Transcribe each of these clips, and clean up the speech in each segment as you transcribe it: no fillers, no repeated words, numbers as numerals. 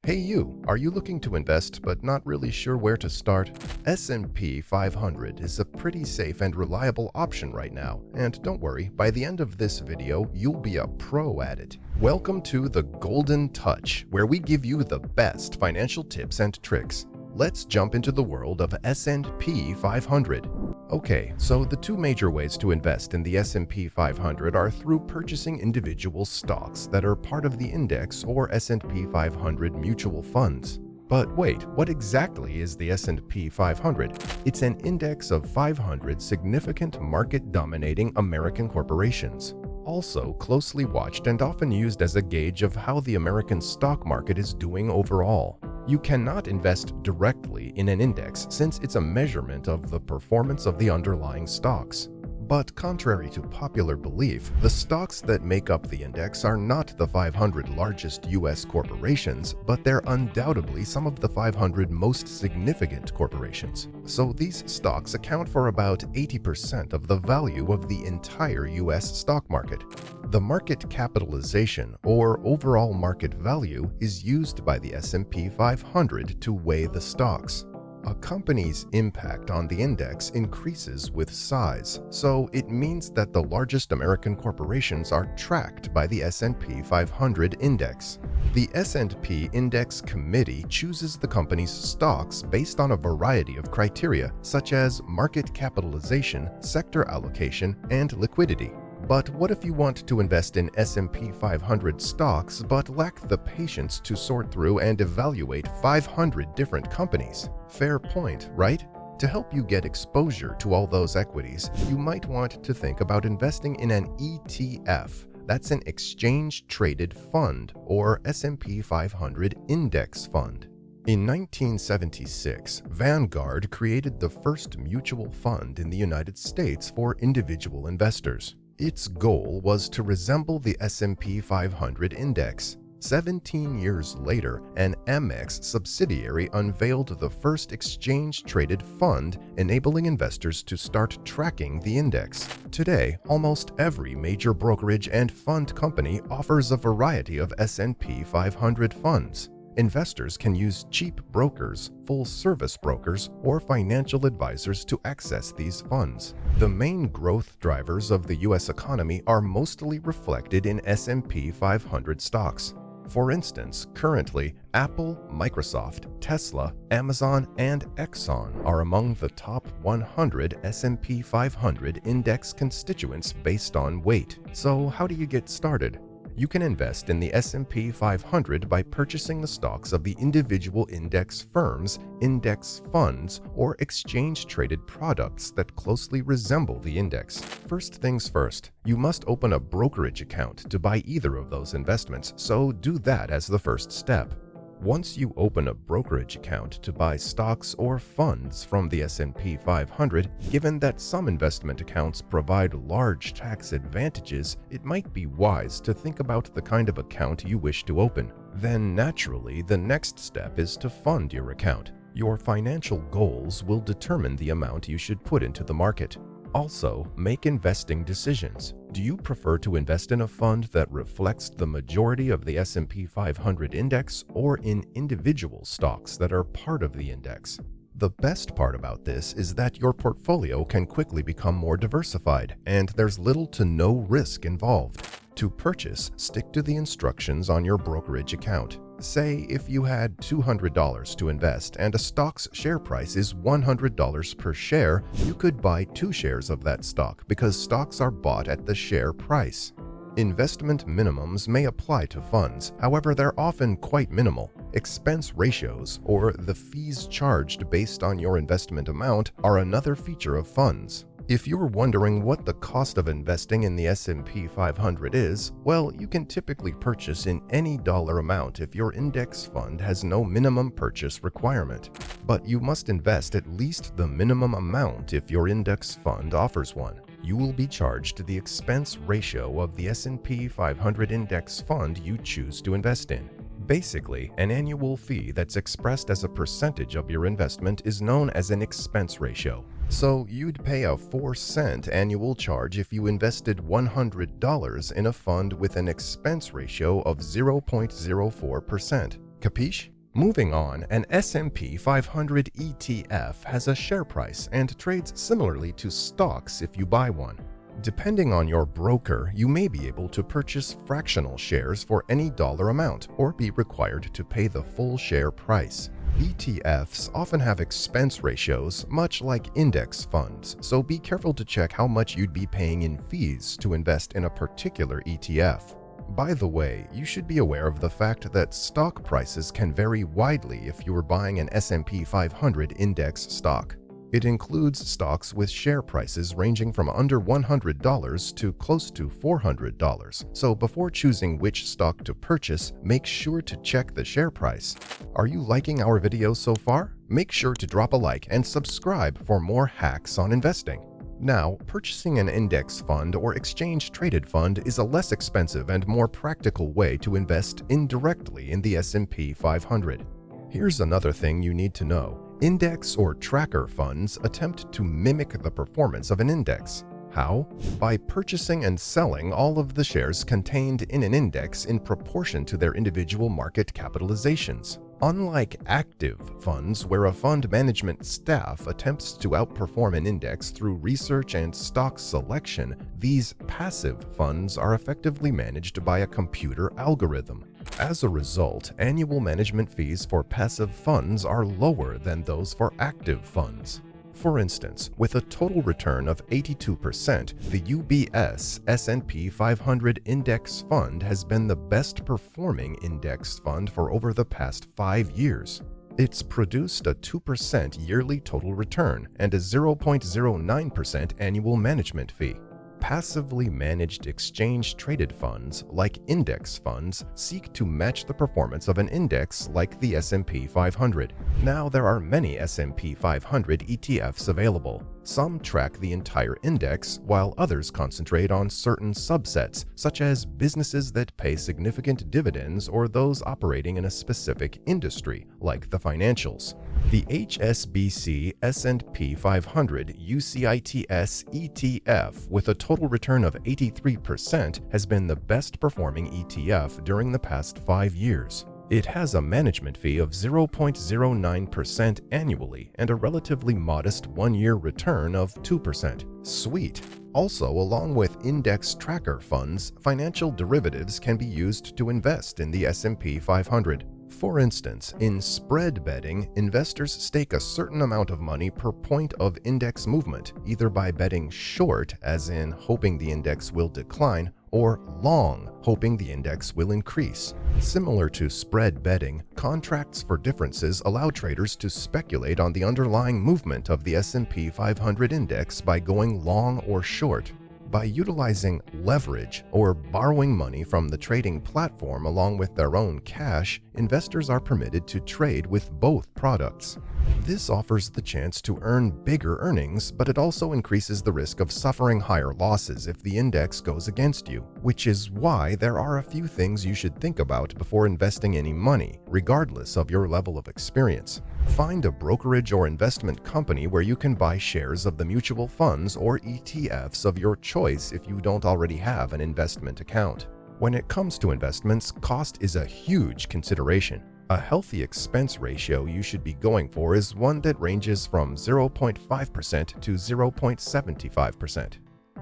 Hey you, are you looking to invest but not really sure where to start? S&P 500 is a pretty safe and reliable option right now, and don't worry, by the end of this video, you'll be a pro at it. Welcome to the Golden Touch, where we give you the best financial tips and tricks. Let's jump into the world of S&P 500. Okay, so the two major ways to invest in the S&P 500 are through purchasing individual stocks that are part of the index or S&P 500 mutual funds. But wait, what exactly is the S&P 500? It's an index of 500 significant market-dominating American corporations. Also closely watched and often used as a gauge of how the American stock market is doing overall. You cannot invest directly in an index since it's a measurement of the performance of the underlying stocks. But contrary to popular belief, the stocks that make up the index are not the 500 largest U.S. corporations, but they're undoubtedly some of the 500 most significant corporations. So these stocks account for about 80% of the value of the entire U.S. stock market. The market capitalization, or overall market value, is used by the S&P 500 to weigh the stocks. A company's impact on the index increases with size, so it means that the largest American corporations are tracked by the S&P 500 index. The S&P Index Committee chooses the company's stocks based on a variety of criteria, such as market capitalization, sector allocation, and liquidity. But what if you want to invest in S&P 500 stocks but lack the patience to sort through and evaluate 500 different companies? Fair point, right? To help you get exposure to all those equities, you might want to think about investing in an ETF. That's an exchange-traded fund, or S&P 500 index fund. In 1976, Vanguard created the first mutual fund in the United States for individual investors. Its goal was to resemble the S&P 500 index. 17 years later, an Amex subsidiary unveiled the first exchange-traded fund, enabling investors to start tracking the index. Today, almost every major brokerage and fund company offers a variety of S&P 500 funds. Investors can use cheap brokers, full-service brokers, or financial advisors to access these funds. The main growth drivers of the U.S. economy are mostly reflected in S&P 500 stocks. For instance, currently, Apple, Microsoft, Tesla, Amazon, and Exxon are among the top 100 S&P 500 index constituents based on weight. So how do you get started? You can invest in the S&P 500 by purchasing the stocks of the individual index firms, index funds, or exchange-traded products that closely resemble the index. First things first, you must open a brokerage account to buy either of those investments, so do that as the first step. Once you open a brokerage account to buy stocks or funds from the S&P 500, given that some investment accounts provide large tax advantages, it might be wise to think about the kind of account you wish to open. Then naturally, the next step is to fund your account. Your financial goals will determine the amount you should put into the market. Also, make investing decisions. Do you prefer to invest in a fund that reflects the majority of the S&P 500 index or in individual stocks that are part of the index? The best part about this is that your portfolio can quickly become more diversified, and there's little to no risk involved. To purchase, stick to the instructions on your brokerage account. Say if you had $200 to invest and a stock's share price is $100 per share, you could buy 2 shares of that stock because stocks are bought at the share price. Investment minimums may apply to funds, however they're often quite minimal. Expense ratios, or the fees charged based on your investment amount, are another feature of funds. If you're wondering what the cost of investing in the S&P 500 is, well, you can typically purchase in any dollar amount if your index fund has no minimum purchase requirement. But you must invest at least the minimum amount if your index fund offers one. You will be charged the expense ratio of the S&P 500 index fund you choose to invest in. Basically, an annual fee that's expressed as a percentage of your investment is known as an expense ratio. So you'd pay a 4-cent annual charge if you invested $100 in a fund with an expense ratio of 0.04%. Capiche? Moving on, an S&P 500 ETF has a share price and trades similarly to stocks if you buy one. Depending on your broker, you may be able to purchase fractional shares for any dollar amount or be required to pay the full share price. ETFs often have expense ratios, much like index funds, so be careful to check how much you'd be paying in fees to invest in a particular ETF. By the way, you should be aware of the fact that stock prices can vary widely if you are buying an S&P 500 index stock. It includes stocks with share prices ranging from under $100 to close to $400, so before choosing which stock to purchase, make sure to check the share price. Are you liking our videos so far? Make sure to drop a like and subscribe for more hacks on investing. Now, purchasing an index fund or exchange-traded fund is a less expensive and more practical way to invest indirectly in the S&P 500. Here's another thing you need to know. Index or tracker funds attempt to mimic the performance of an index. How? By purchasing and selling all of the shares contained in an index in proportion to their individual market capitalizations. Unlike active funds, where a fund management staff attempts to outperform an index through research and stock selection, these passive funds are effectively managed by a computer algorithm. As a result, annual management fees for passive funds are lower than those for active funds. For instance, with a total return of 82%, the UBS S&P 500 Index Fund has been the best performing index fund for over the past 5 years. It's produced a 2% yearly total return and a 0.09% annual management fee. Passively managed exchange-traded funds, like index funds, seek to match the performance of an index like the S&P 500. Now, there are many S&P 500 ETFs available. Some track the entire index, while others concentrate on certain subsets, such as businesses that pay significant dividends or those operating in a specific industry, like the financials. The HSBC S&P 500 UCITS ETF, with a total return of 83%, has been the best performing ETF during the past 5 years. It has a management fee of 0.09% annually and a relatively modest one-year return of 2%. Sweet! Also, along with index tracker funds, financial derivatives can be used to invest in the S&P 500. For instance, in spread betting, investors stake a certain amount of money per point of index movement, either by betting short, as in hoping the index will decline, or long, hoping the index will increase. Similar to spread betting, contracts for differences allow traders to speculate on the underlying movement of the S&P 500 index by going long or short. By utilizing leverage or borrowing money from the trading platform along with their own cash, investors are permitted to trade with both products. This offers the chance to earn bigger earnings, but it also increases the risk of suffering higher losses if the index goes against you, which is why there are a few things you should think about before investing any money, regardless of your level of experience. Find a brokerage or investment company where you can buy shares of the mutual funds or ETFs of your choice if you don't already have an investment account. When it comes to investments, cost is a huge consideration. A healthy expense ratio you should be going for is one that ranges from 0.5% to 0.75%.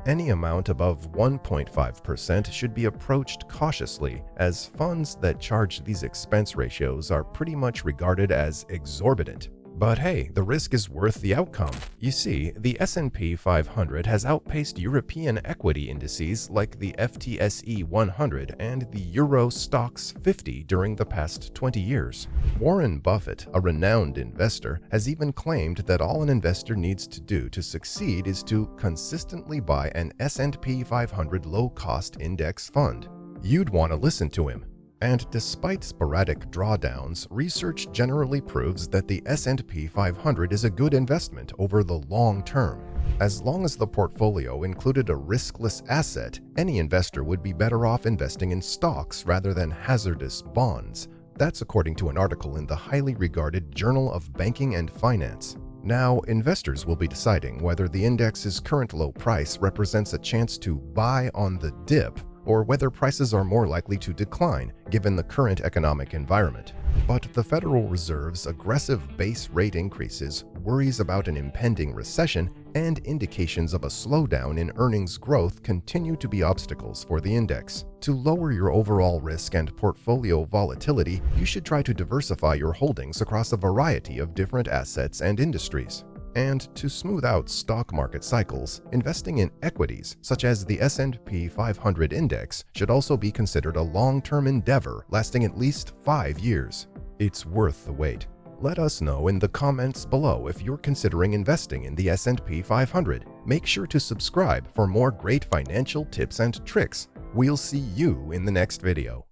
Any amount above 1.5% should be approached cautiously, as funds that charge these expense ratios are pretty much regarded as exorbitant. But hey, the risk is worth the outcome. You see, the S&P 500 has outpaced European equity indices like the FTSE 100 and the Euro Stoxx 50 during the past 20 years. Warren Buffett, a renowned investor, has even claimed that all an investor needs to do to succeed is to consistently buy an S&P 500 low-cost index fund. You'd want to listen to him. And despite sporadic drawdowns, research generally proves that the S&P 500 is a good investment over the long term. As long as the portfolio included a riskless asset, any investor would be better off investing in stocks rather than hazardous bonds. That's according to an article in the highly regarded Journal of Banking and Finance. Now, investors will be deciding whether the index's current low price represents a chance to buy on the dip, or whether prices are more likely to decline given the current economic environment. But the Federal Reserve's aggressive base rate increases, worries about an impending recession, and indications of a slowdown in earnings growth continue to be obstacles for the index. To lower your overall risk and portfolio volatility, you should try to diversify your holdings across a variety of different assets and industries. And to smooth out stock market cycles, investing in equities such as the S&P 500 index should also be considered a long-term endeavor lasting at least 5 years. It's worth the wait. Let us know in the comments below if you're considering investing in the S&P 500. Make sure to subscribe for more great financial tips and tricks. We'll see you in the next video.